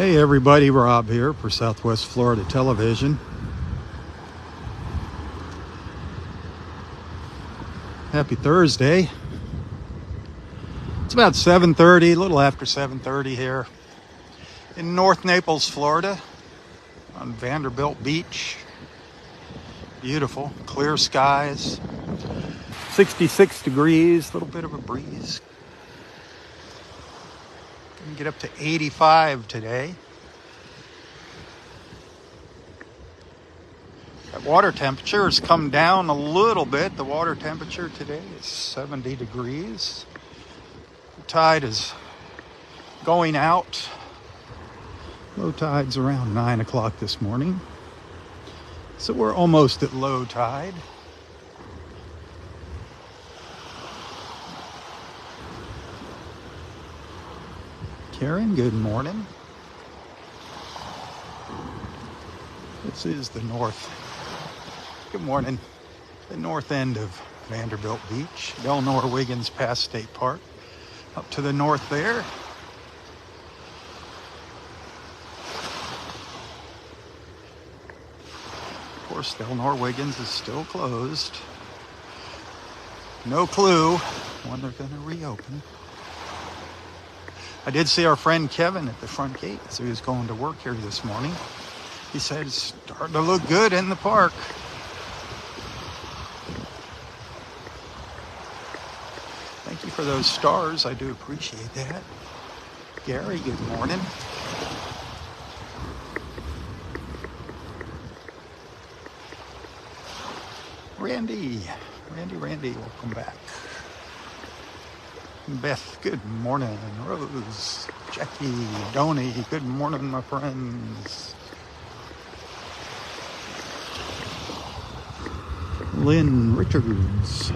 Hey everybody, Rob here for Southwest Florida Television. Happy Thursday. It's about 7:30, a little after 7:30 here in North Naples, Florida, on Vanderbilt Beach. Beautiful, clear skies, 66 degrees, a little bit of a breeze. Gonna get up to 85 today. That water temperature has come down a little bit. The water temperature today is 70 degrees. The tide is going out. Low tide's around 9 o'clock this morning. So we're almost at low tide. Karen, good morning. This is the north. Good morning. The north end of Vanderbilt Beach. Delnor Wiggins Pass State Park. Up to the north there. Of course, Delnor Wiggins is still closed. No clue when they're going to reopen. I did see our friend Kevin at the front gate as he was going to work here this morning. He said it's starting to look good in the park. Thank you for those stars. I do appreciate that. Gary, good morning. Randy, welcome back. Beth, good morning. Rose, Jackie, Donnie, good morning, my friends. Lynn Richards.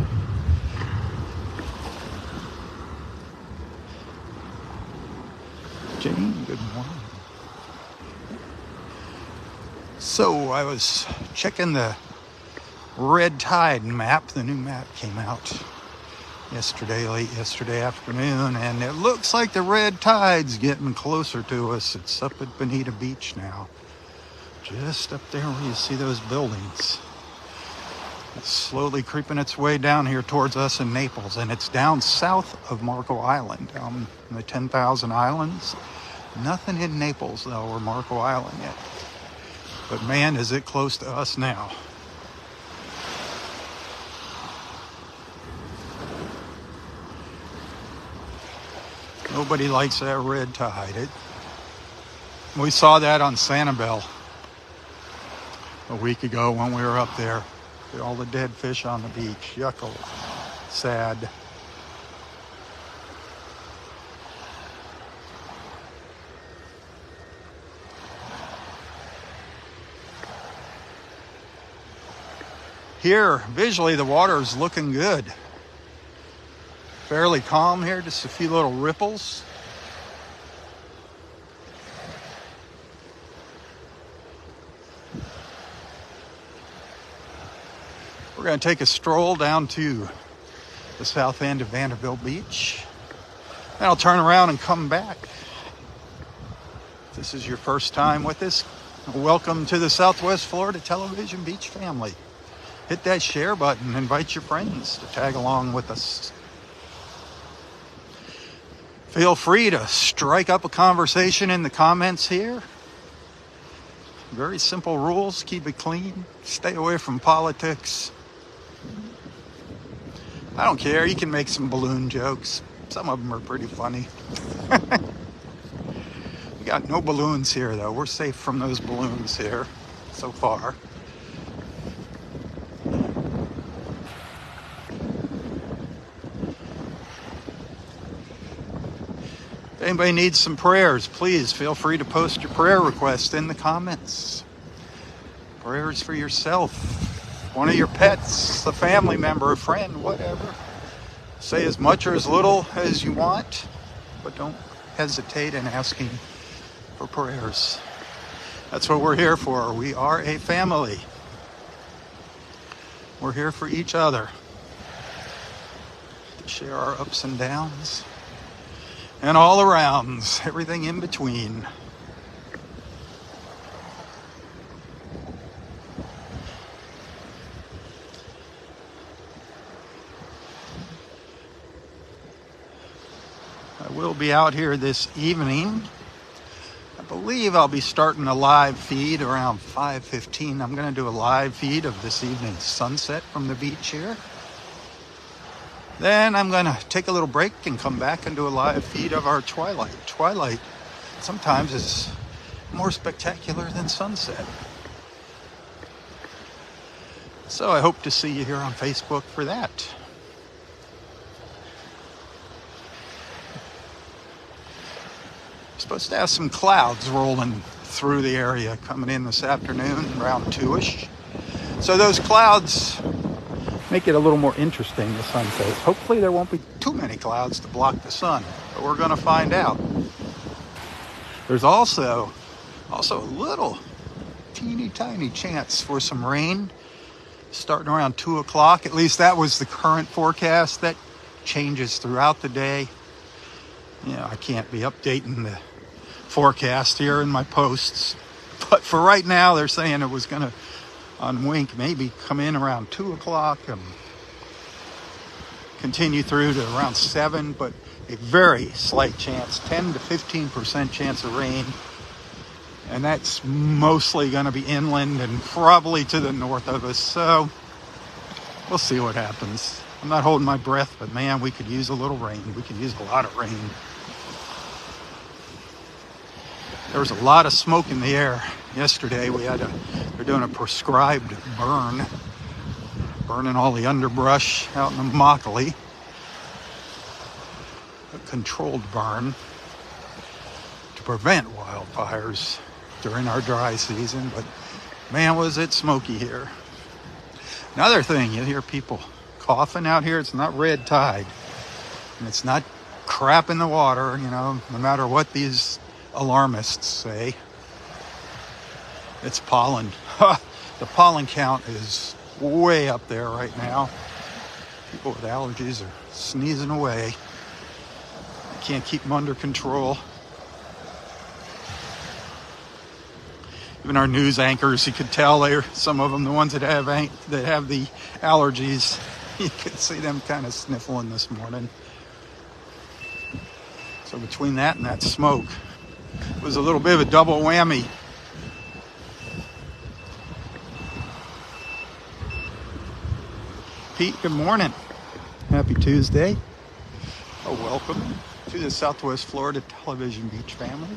Jane, good morning. So I was checking the red tide map. The new map came out late yesterday afternoon, and it looks like the red tide's getting closer to us. It's up at Bonita Beach now, just up there where you see those buildings. It's slowly creeping its way down here towards us in Naples, and it's down south of Marco Island, down in the 10,000 Islands. Nothing in Naples though, or Marco Island yet, but man, is it close to us now. Nobody likes that red tide. We saw that on Sanibel a week ago when we were up there. All the dead fish on the beach. Yuckle. Sad. Here, visually, the water is looking good. Fairly calm here, just a few little ripples. We're going to take a stroll down to the south end of Vanderbilt Beach. Then I'll turn around and come back. If this is your first time with us, welcome to the Southwest Florida Television Beach family. Hit that share button, invite your friends to tag along with us. Feel free to strike up a conversation in the comments here. Very simple rules. Keep it clean. Stay away from politics. I don't care. You can make some balloon jokes. Some of them are pretty funny. We got no balloons here, though. We're safe from those balloons here so far. If anybody needs some prayers, please feel free to post your prayer request in the comments. Prayers for yourself, one of your pets, a family member, a friend, whatever. Say as much or as little as you want, but don't hesitate in asking for prayers. That's what we're here for. We are a family. We're here for each other, to share our ups and downs. And all arounds, everything in between. We'll be out here this evening. I believe I'll be starting a live feed around 5:15. I'm going to do a live feed of this evening's sunset from the beach here. Then I'm going to take a little break and come back and do a live feed of our twilight. Twilight sometimes is more spectacular than sunset. So I hope to see you here on Facebook for that. Supposed to have some clouds rolling through the area coming in this afternoon around 2ish. So those clouds make it a little more interesting, the sunset. Hopefully there won't be too many clouds to block the sun, but we're going to find out. There's also a little teeny tiny chance for some rain starting around 2 o'clock. At least that was the current forecast. That changes throughout the day. I can't be updating the forecast here in my posts, but for right now they're saying it was going to on wink maybe come in around 2 o'clock and continue through to around 7, but a very slight chance, 10 to 15% chance of rain, and that's mostly going to be inland and probably to the north of us. So we'll see what happens. I'm not holding my breath, but man, we could use a little rain. We could use a lot of rain. There was a lot of smoke in the air yesterday. They're doing a prescribed burn, burning all the underbrush out in the Immokalee. A controlled burn to prevent wildfires during our dry season, but man, was it smoky here. Another thing, you hear people coughing out here. It's not red tide, and it's not crap in the water, no matter what these alarmists say. It's pollen. The pollen count is way up there right now. People with allergies are sneezing away. I can't keep them under control. Even our news anchors, you could tell some of them, the ones that have the allergies, you could see them kind of sniffling this morning. So between that and that smoke, it was a little bit of a double whammy. Pete, good morning. Happy Tuesday. Welcome to the Southwest Florida Television Beach family.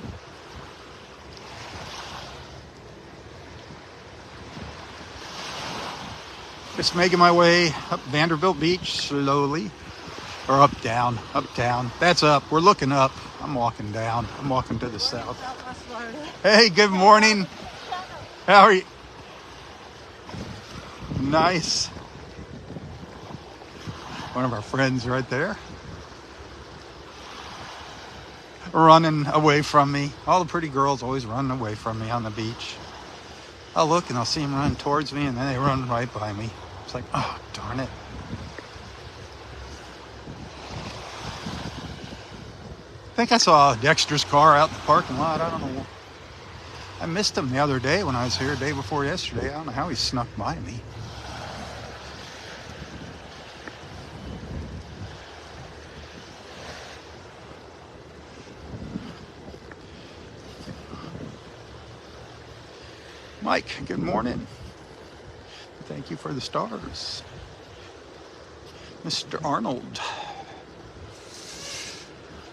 Just making my way up Vanderbilt Beach slowly. Or up, down. That's up. We're looking up. I'm walking down. I'm walking to the south. Hey, good morning. How are you? Nice. One of our friends right there. Running away from me. All the pretty girls always running away from me on the beach. I'll look and I'll see them run towards me, and then they run right by me. It's like, oh, darn it. I think I saw Dexter's car out in the parking lot. I don't know. I missed him the other day when I was here, day before yesterday. I don't know how he snuck by me. Mike, good morning. Thank you for the stars. Mr. Arnold.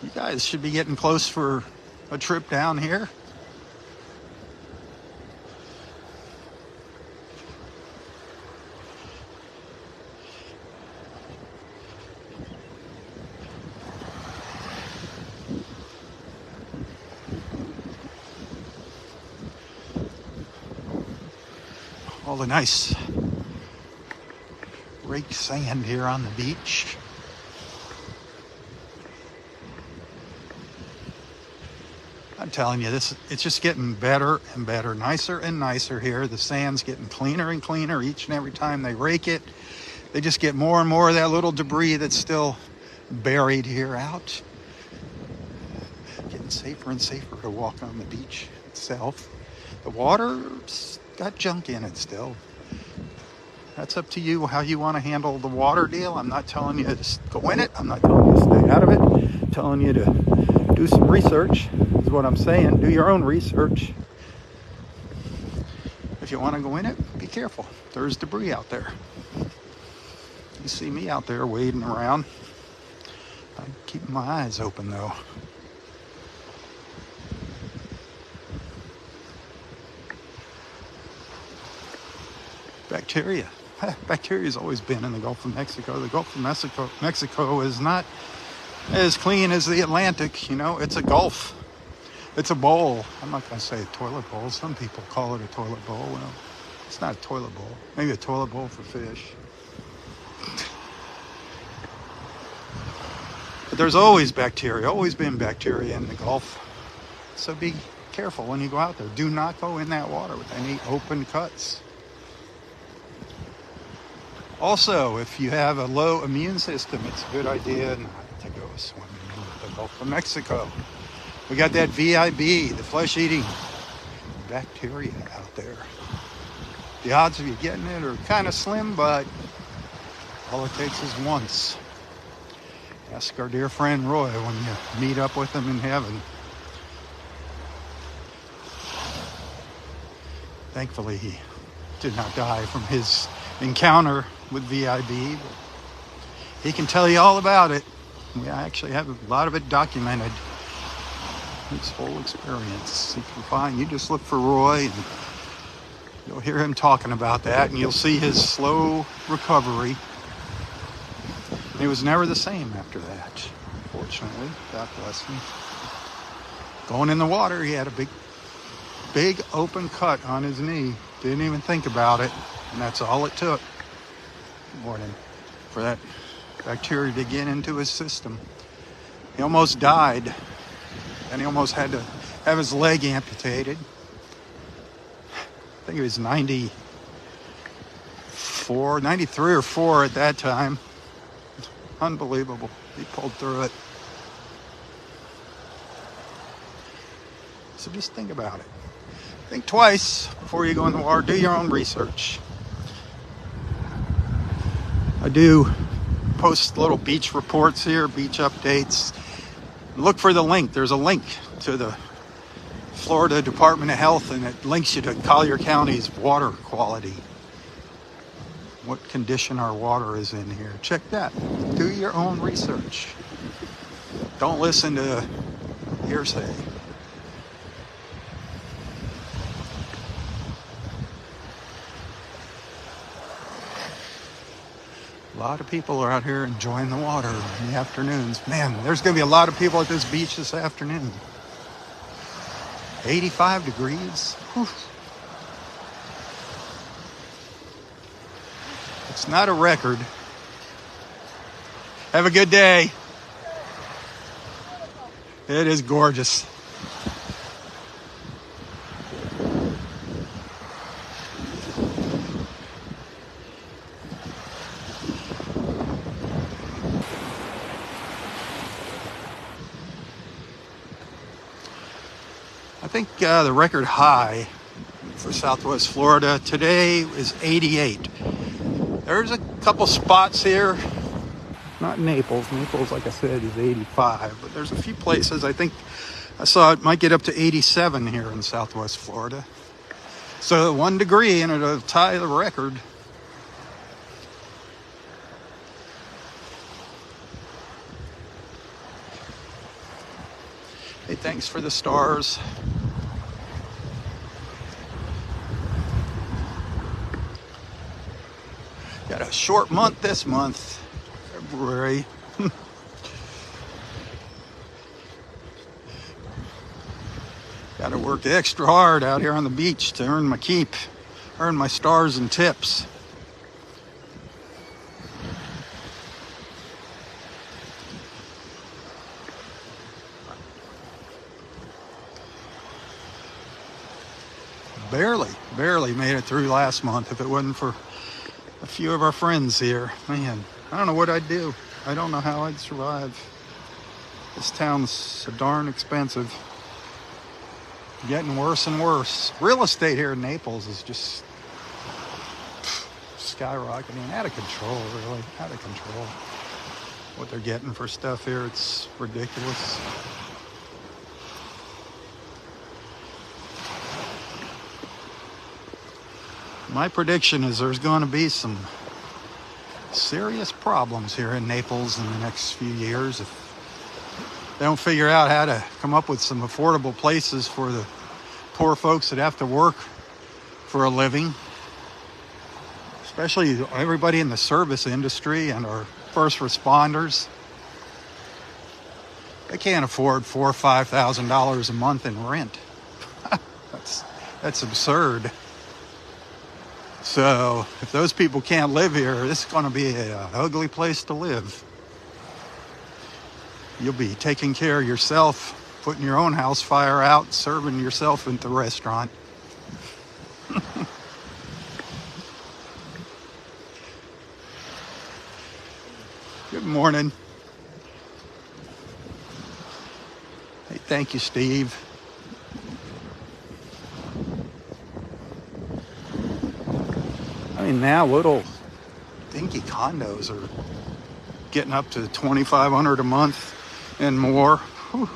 You guys should be getting close for a trip down here. All the nice raked sand here on the beach. I'm telling you, it's just getting better and better, nicer and nicer here. The sand's getting cleaner and cleaner each and every time they rake it. They just get more and more of that little debris that's still buried here out. Getting safer and safer to walk on the beach itself. The water's got junk in it still. That's up to you how you want to handle the water deal. I'm not telling you to go in it. I'm not telling you to stay out of it. I'm telling you to do some research, is what I'm saying. Do your own research. If you want to go in it, be careful. There's debris out there. You see me out there wading around. I'm keeping my eyes open though. Bacteria. Bacteria's always been in the Gulf of Mexico. The Gulf of Mexico is not as clean as the Atlantic. You know, it's a gulf. It's a bowl. I'm not going to say a toilet bowl. Some people call it a toilet bowl. Well, it's not a toilet bowl. Maybe a toilet bowl for fish. But there's always bacteria, always been bacteria in the Gulf. So be careful when you go out there. Do not go in that water with any open cuts. Also, if you have a low immune system, it's a good idea not to go swimming in the Gulf of Mexico. We got that VIB, the flesh-eating bacteria out there. The odds of you getting it are kind of slim, but all it takes is once. Ask our dear friend Roy when you meet up with him in heaven. Thankfully, he did not die from his encounter with VIB, but he can tell you all about it. We actually have a lot of it documented. His whole experience. You just look for Roy and you'll hear him talking about that, and you'll see his slow recovery. He was never the same after that, fortunately. God bless him. Going in the water, he had a big open cut on his knee. Didn't even think about it, and that's all it took for that bacteria to get into his system. He almost died, and he almost had to have his leg amputated. I think he was 93 or 4 at that time. Unbelievable. He pulled through it. So just think about it. Think twice before you go in the water. Do your own research. I do post little beach reports here, beach updates. Look for the link. There's a link to the Florida Department of Health, and it links you to Collier County's water quality. What condition our water is in here. Check that. Do your own research. Don't listen to hearsay. A lot of people are out here enjoying the water in the afternoons. Man, there's going to be a lot of people at this beach this afternoon. 85 degrees. Whew. It's not a record. Have a good day. It is gorgeous. I think the record high for Southwest Florida today is 88. There's a couple spots here. Not Naples. Naples, like I said, is 85. But there's a few places I think I saw it might get up to 87 here in Southwest Florida. So 1 degree and it'll tie the record. Hey, thanks for the stars. Got a short month this month, February. Got to work extra hard out here on the beach to earn my keep, earn my stars and tips. Barely made it through last month if it wasn't for a few of our friends here. Man, I don't know what I'd do. I don't know how I'd survive. This town's so darn expensive. Getting worse and worse. Real estate here in Naples is just skyrocketing. Out of control, really. Out of control. What they're getting for stuff here, it's ridiculous. My prediction is there's going to be some serious problems here in Naples in the next few years if they don't figure out how to come up with some affordable places for the poor folks that have to work for a living, especially everybody in the service industry and our first responders. They can't afford $4,000 or $5,000 a month in rent. That's absurd. So if those people can't live here, this is going to be an ugly place to live. You'll be taking care of yourself, putting your own house fire out, serving yourself at the restaurant. Good morning. Hey, thank you, Steve. I mean, now little dinky condos are getting up to $2,500 a month and more. Whew.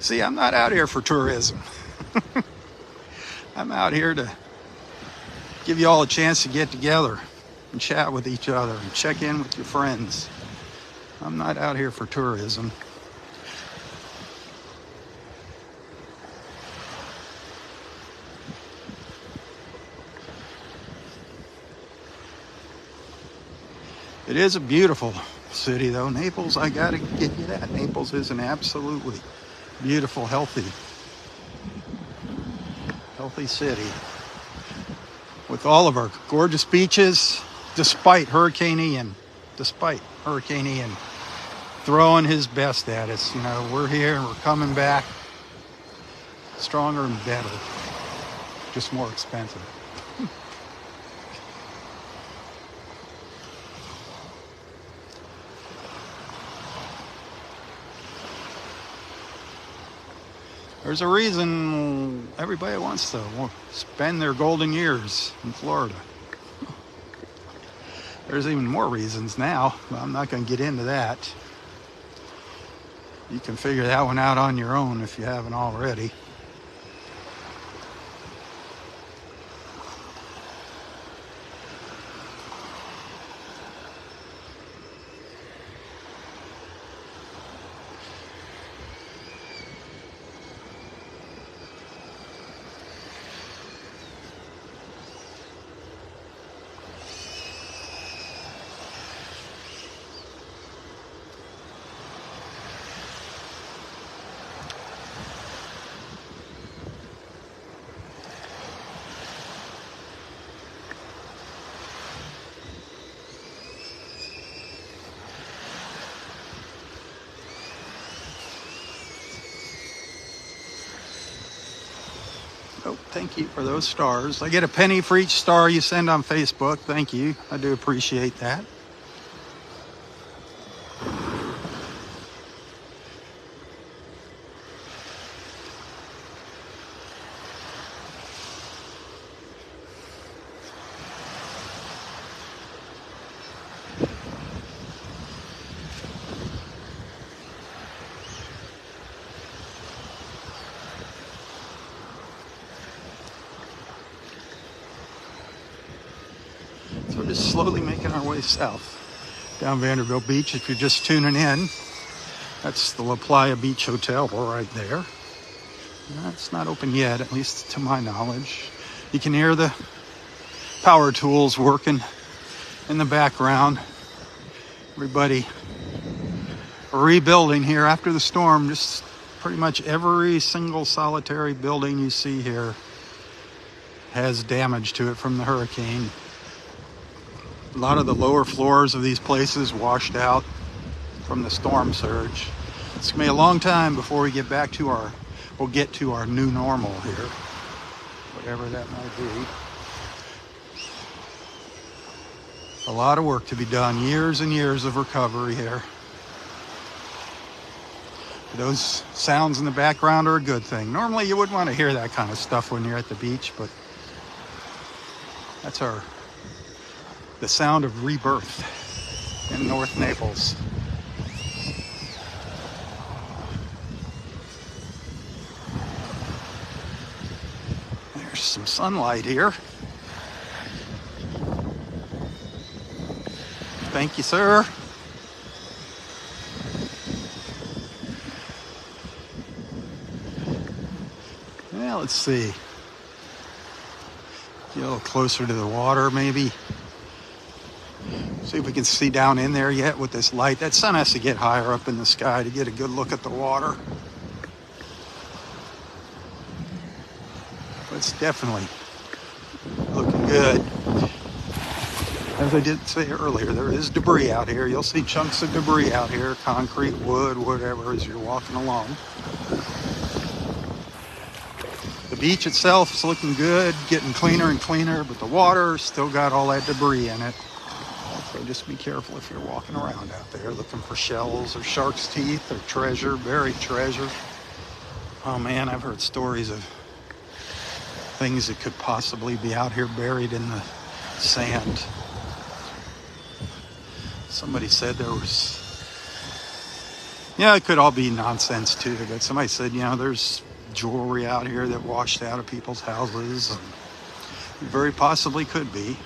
See, I'm not out here for tourism. I'm out here to give you all a chance to get together and chat with each other and check in with your friends. I'm not out here for tourism. It is a beautiful city, though. Naples, I gotta give you that. Naples is an absolutely beautiful, healthy city with all of our gorgeous beaches, despite Hurricane Ian throwing his best at us. You know, we're here and we're coming back stronger and better, just more expensive. There's a reason everybody wants to spend their golden years in Florida. There's even more reasons now, but I'm not going to get into that. You can figure that one out on your own if you haven't already. Oh, thank you for those stars. I get a penny for each star you send on Facebook. Thank you. I do appreciate that. So we're just slowly making our way south down Vanderbilt Beach. If you're just tuning in, that's the La Playa Beach Hotel right there. That's not open yet, at least to my knowledge. You can hear the power tools working in the background. Everybody rebuilding here after the storm. Just pretty much every single solitary building you see here has damage to it from the hurricane. A lot of the lower floors of these places washed out from the storm surge. It's gonna be a long time before we get back to we'll get to our new normal here, whatever that might be. A lot of work to be done, years and years of recovery here. Those sounds in the background are a good thing. Normally you wouldn't want to hear that kind of stuff when you're at the beach, but that's the sound of rebirth in North Naples. There's some sunlight here. Thank you, sir. Well, let's see. Get a little closer to the water, maybe. See if we can see down in there yet with this light. That sun has to get higher up in the sky to get a good look at the water. But it's definitely looking good. As I did say earlier, there is debris out here. You'll see chunks of debris out here, concrete, wood, whatever, as you're walking along. The beach itself is looking good, getting cleaner and cleaner, but the water still got all that debris in it. So just be careful if you're walking around out there looking for shells or shark's teeth or treasure, buried treasure. Oh man, I've heard stories of things that could possibly be out here buried in the sand. Somebody said there was, it could all be nonsense too, but somebody said, there's jewelry out here that washed out of people's houses. And it very possibly could be.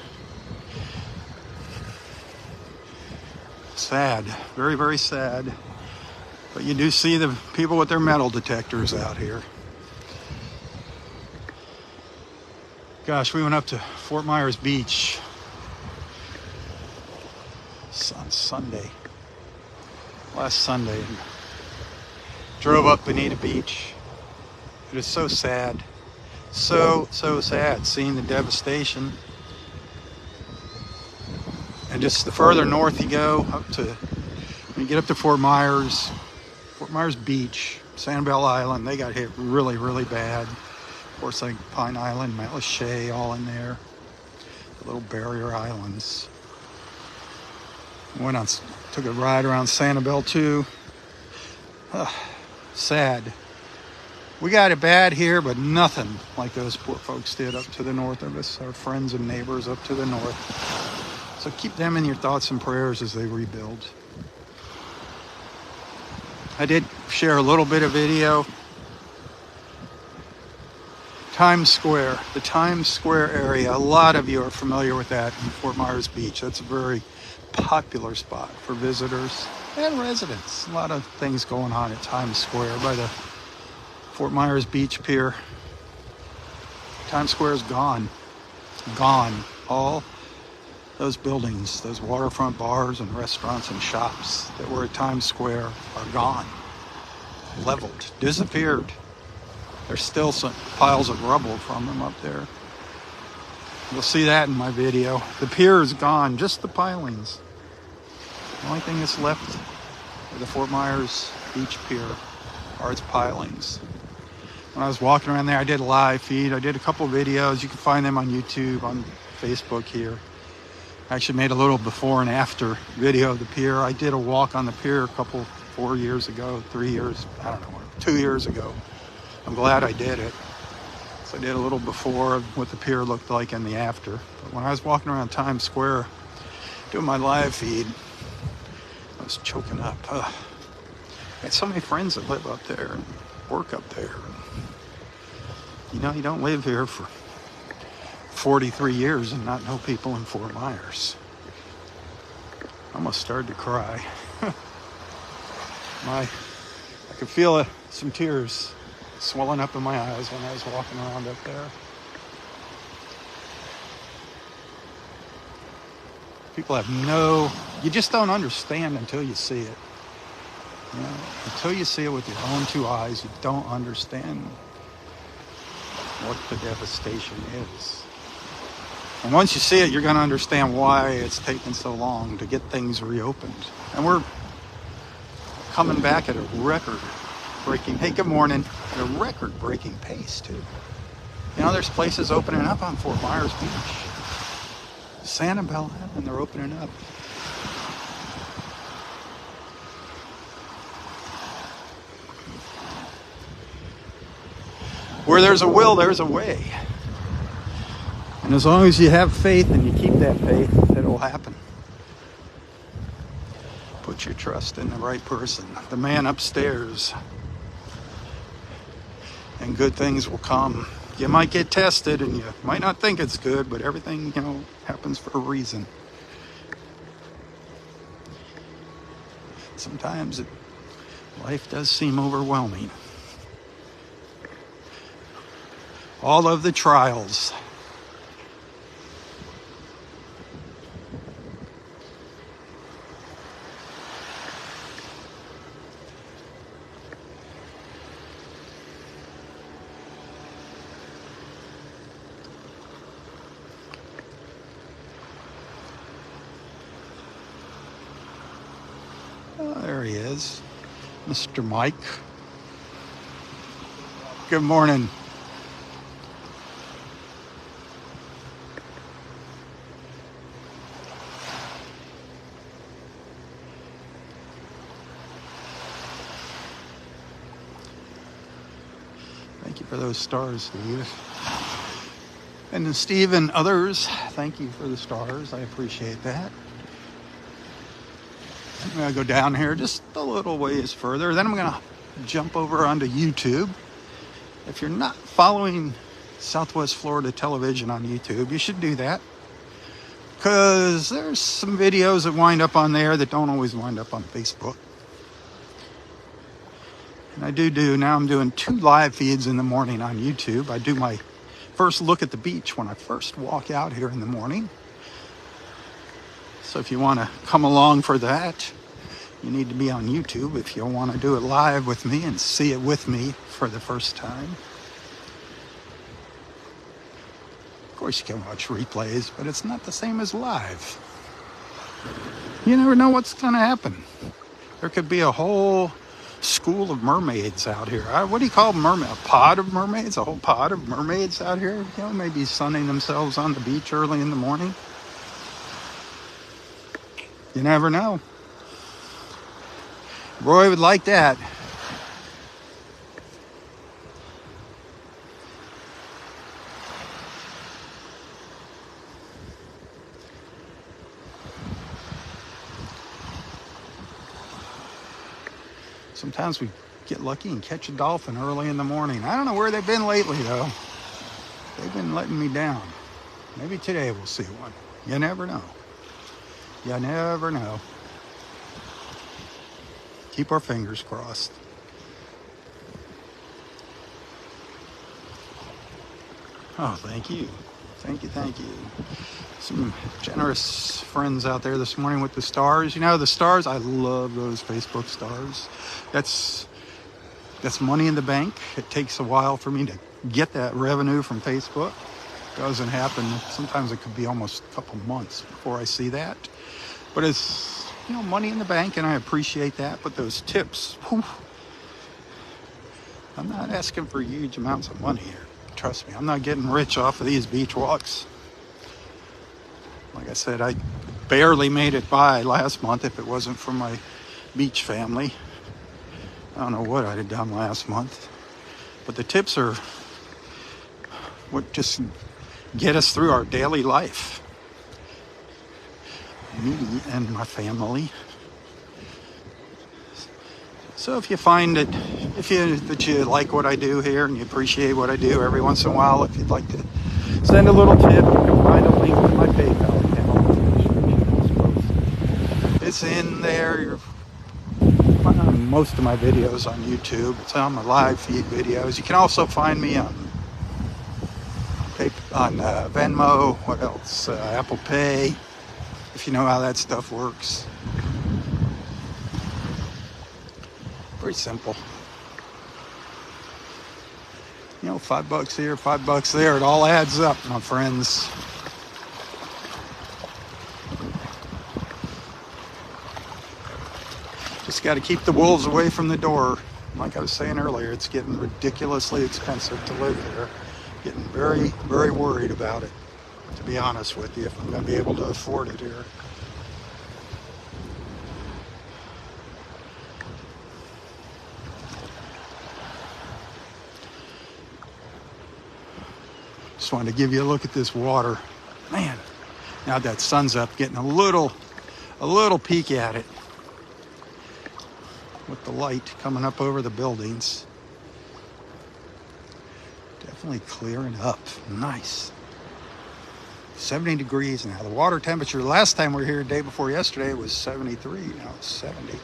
Sad, very, very sad. But you do see the people with their metal detectors out here. Gosh, we went up to Fort Myers Beach on Sunday, last Sunday, and drove up Bonita Beach. It is so sad, so sad seeing the devastation. And just the further north you go, when you get up to Fort Myers Beach, Sanibel Island, they got hit really, really bad. Of course, like Pine Island, Mount Lachey, all in there, the little barrier islands. Took a ride around Sanibel too. Sad. We got it bad here, but nothing like those poor folks did up to the north of us, our friends and neighbors up to the north. So keep them in your thoughts and prayers as they rebuild. I did share a little bit of video. Times Square, the Times Square area. A lot of you are familiar with that in Fort Myers Beach. That's a very popular spot for visitors and residents. A lot of things going on at Times Square by the Fort Myers Beach Pier. Times Square is gone. Gone. All those buildings, those waterfront bars and restaurants and shops that were at Times Square are gone. Leveled. Disappeared. There's still some piles of rubble from them up there. You'll see that in my video. The pier is gone, just the pilings. The only thing that's left of the Fort Myers Beach Pier are its pilings. When I was walking around there, I did a live feed. I did a couple of videos. You can find them on YouTube, on Facebook here. I actually made a little before and after video of the pier. I did a walk on the pier 4 years ago, 3 years, I don't know, 2 years ago. I'm glad I did it. So I did a little before of what the pier looked like and the after. But when I was walking around Times Square doing my live feed, I was choking up. I had so many friends that live up there and work up there. You don't live here for 43 years and not know people in Fort Myers. I almost started to cry. I could feel some tears swelling up in my eyes when I was walking around up there. People you just don't understand until you see it. Until you see it with your own two eyes, you don't understand what the devastation is. And once you see it, you're going to understand why it's taken so long to get things reopened. And we're coming back at a record-breaking, hey, good morning, at a record-breaking pace, too. There's places opening up on Fort Myers Beach. Sanibel Island, they're opening up. Where there's a will, there's a way. And as long as you have faith and you keep that faith, it'll happen. Put your trust in the right person, the man upstairs, and good things will come. You might get tested and you might not think it's good, but everything, happens for a reason. Sometimes life does seem overwhelming. All of the trials. Oh, there he is, Mr. Mike. Good morning. Thank you for those stars, Steve. And Steve and others, thank you for the stars. I appreciate that. I'm going to go down here just a little ways further. Then I'm going to jump over onto YouTube. If you're not following Southwest Florida Television on YouTube, you should do that. Because there's some videos that wind up on there that don't always wind up on Facebook. And I now I'm doing 2 live feeds in the morning on YouTube. I do my first look at the beach when I first walk out here in the morning. So if you want to come along for that, you need to be on YouTube if you want to do it live with me and see it with me for the first time. Of course, you can watch replays, but it's not the same as live. You never know what's going to happen. There could be a whole school of mermaids out here. What do you call mermaid? A pod of mermaids? A whole pod of mermaids out here? Maybe sunning themselves on the beach early in the morning. You never know. Roy would like that. Sometimes we get lucky and catch a dolphin early in the morning. I don't know where they've been lately, though. They've been letting me down. Maybe today we'll see one. You never know. You never know. Keep our fingers crossed. Oh, thank you. Thank you, thank you. Some generous friends out there this morning with the stars. The stars, I love those Facebook stars. That's money in the bank. It takes a while for me to get that revenue from Facebook. It doesn't happen. Sometimes it could be almost a couple months before I see that. But it's, money in the bank, and I appreciate that. But those tips, whew, I'm not asking for huge amounts of money here. Trust me, I'm not getting rich off of these beach walks. Like I said, I barely made it by last month if it wasn't for my beach family. I don't know what I'd have done last month. But the tips are what just get us through our daily life. Me and my family. So if you find that you like what I do here and you appreciate what I do every once in a while, if you'd like to send a little tip, you can find a link to my PayPal account. It's in there. You'll find on most of my videos on YouTube. It's on my live feed videos. You can also find me on Venmo. What else? Apple Pay. If you know how that stuff works. Pretty simple. $5 here, $5 there. It all adds up, my friends. Just got to keep the wolves away from the door. Like I was saying earlier, it's getting ridiculously expensive to live here. Getting very, very worried about it, to be honest with you, if I'm going to be able to afford it here. Just wanted to give you a look at this water. Man, now that sun's up, getting a little peek at it with the light coming up over the buildings. Definitely clearing up. Nice. 70 degrees now. The water temperature last time we were here, the day before yesterday, was 73. Now it's 70.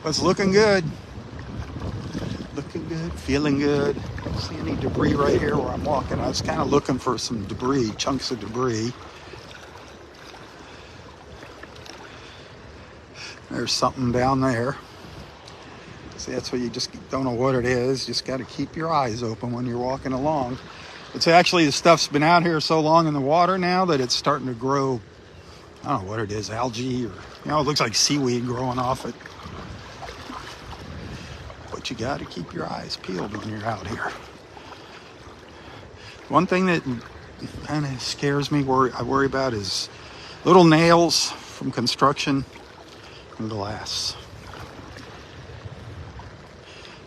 But it's looking good. Looking good, feeling good. Don't see any debris right here where I'm walking. I was kind of looking for some debris, chunks of debris. There's something down there. See, that's what you just don't know what it is. Just got to keep your eyes open when you're walking along. It's actually, the stuff's been out here so long in the water now that it's starting to grow. I don't know what it is, algae, or, it looks like seaweed growing off it. But you got to keep your eyes peeled when you're out here. One thing that kind of scares me, I worry about, is little nails from construction and glass.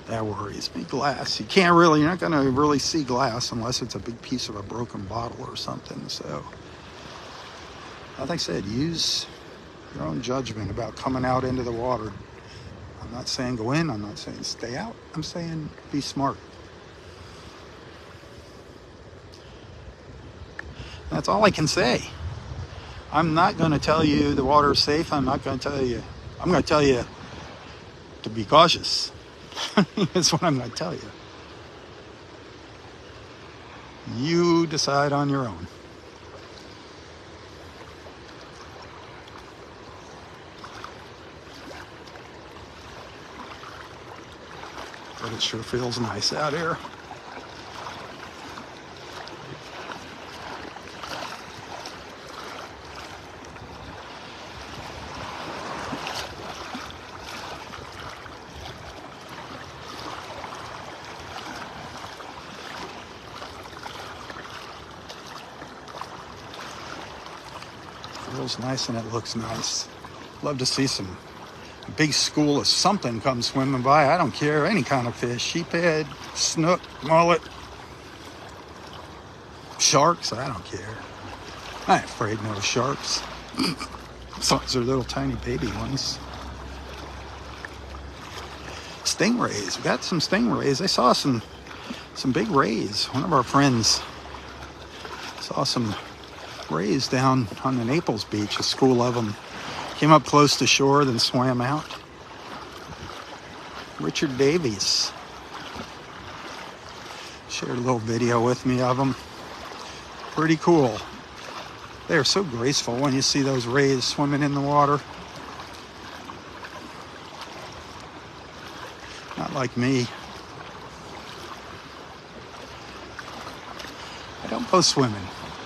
That worries me. Glass. You're not going to really see glass unless it's a big piece of a broken bottle or something. So, like I said, use your own judgment about coming out into the water. I'm not saying go in. I'm not saying stay out. I'm saying be smart. That's all I can say. I'm not going to tell you the water is safe. I'm going to tell you to be cautious. That's what I'm going to tell you. You decide on your own. But it sure feels nice out here. Feels nice and it looks nice. Love to see a big school of something come swimming by. I don't care, any kind of fish. Sheephead, snook, mullet, sharks, I don't care. I ain't afraid of no sharks. As long as they're little tiny baby ones. Stingrays, we got some stingrays. I saw some big rays. One of our friends saw some rays down on the Naples beach, a school of them. Came up close to shore, then swam out. Richard Davies shared a little video with me of them. Pretty cool. They are so graceful when you see those rays swimming in the water. Not like me. I don't go swimming.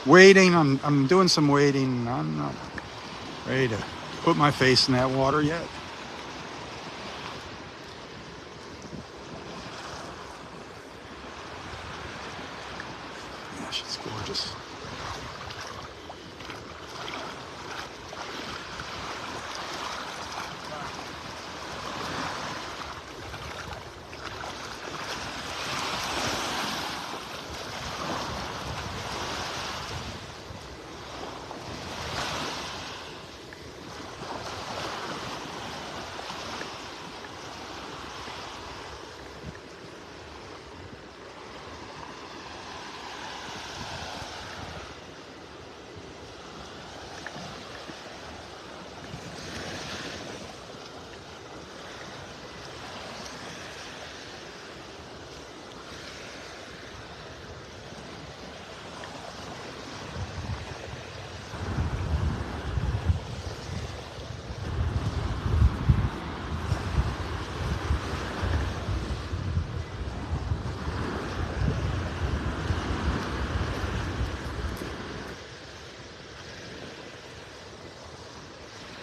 Wading, I'm doing some wading. I'm not ready to put my face in that water yet. Yeah, she's gorgeous.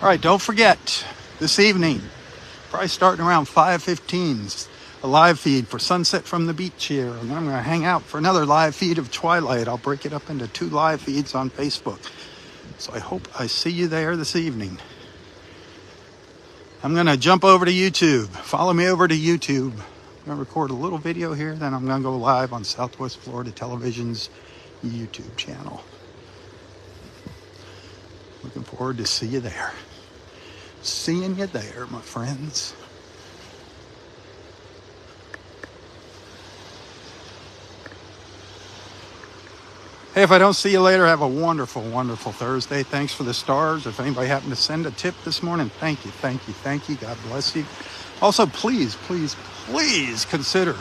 All right, don't forget, this evening, probably starting around 5:15, a live feed for Sunset from the Beach here. And then I'm going to hang out for another live feed of Twilight. I'll break it up into 2 live feeds on Facebook. So I hope I see you there this evening. I'm going to jump over to YouTube. Follow me over to YouTube. I'm going to record a little video here, then I'm going to go live on Southwest Florida Television's YouTube channel. Looking forward to see you there. Seeing you there, my friends. Hey, if I don't see you later, have a wonderful, wonderful Thursday. Thanks for the stars. If anybody happened to send a tip this morning, thank you, thank you, thank you. God bless you. Also, please, please, please consider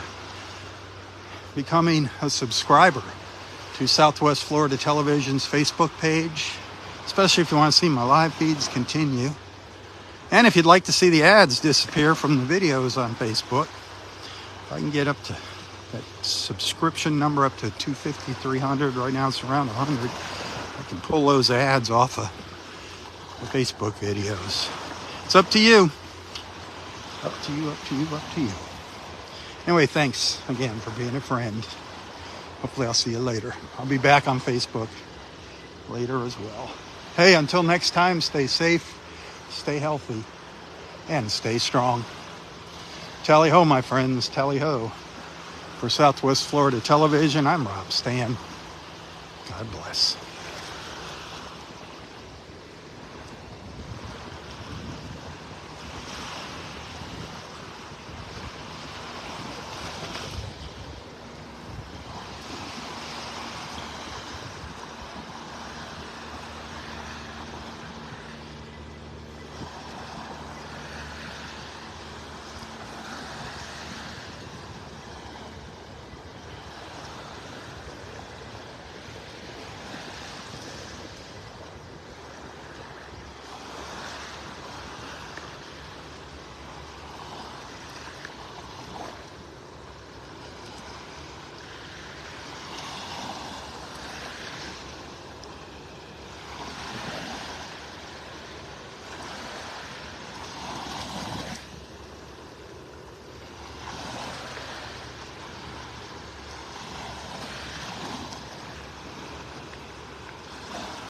becoming a subscriber to Southwest Florida Television's Facebook page, especially if you want to see my live feeds continue. And if you'd like to see the ads disappear from the videos on Facebook, if I can get up to that subscription number up to 250, 300, right now it's around 100, I can pull those ads off of the Facebook videos. It's up to you. Up to you, up to you, up to you. Anyway, thanks again for being a friend. Hopefully I'll see you later. I'll be back on Facebook later as well. Hey, until next time, stay safe, stay healthy, and stay strong. Tally ho, my friends, tally ho. For Southwest Florida Television, I'm Robb Stan. God bless.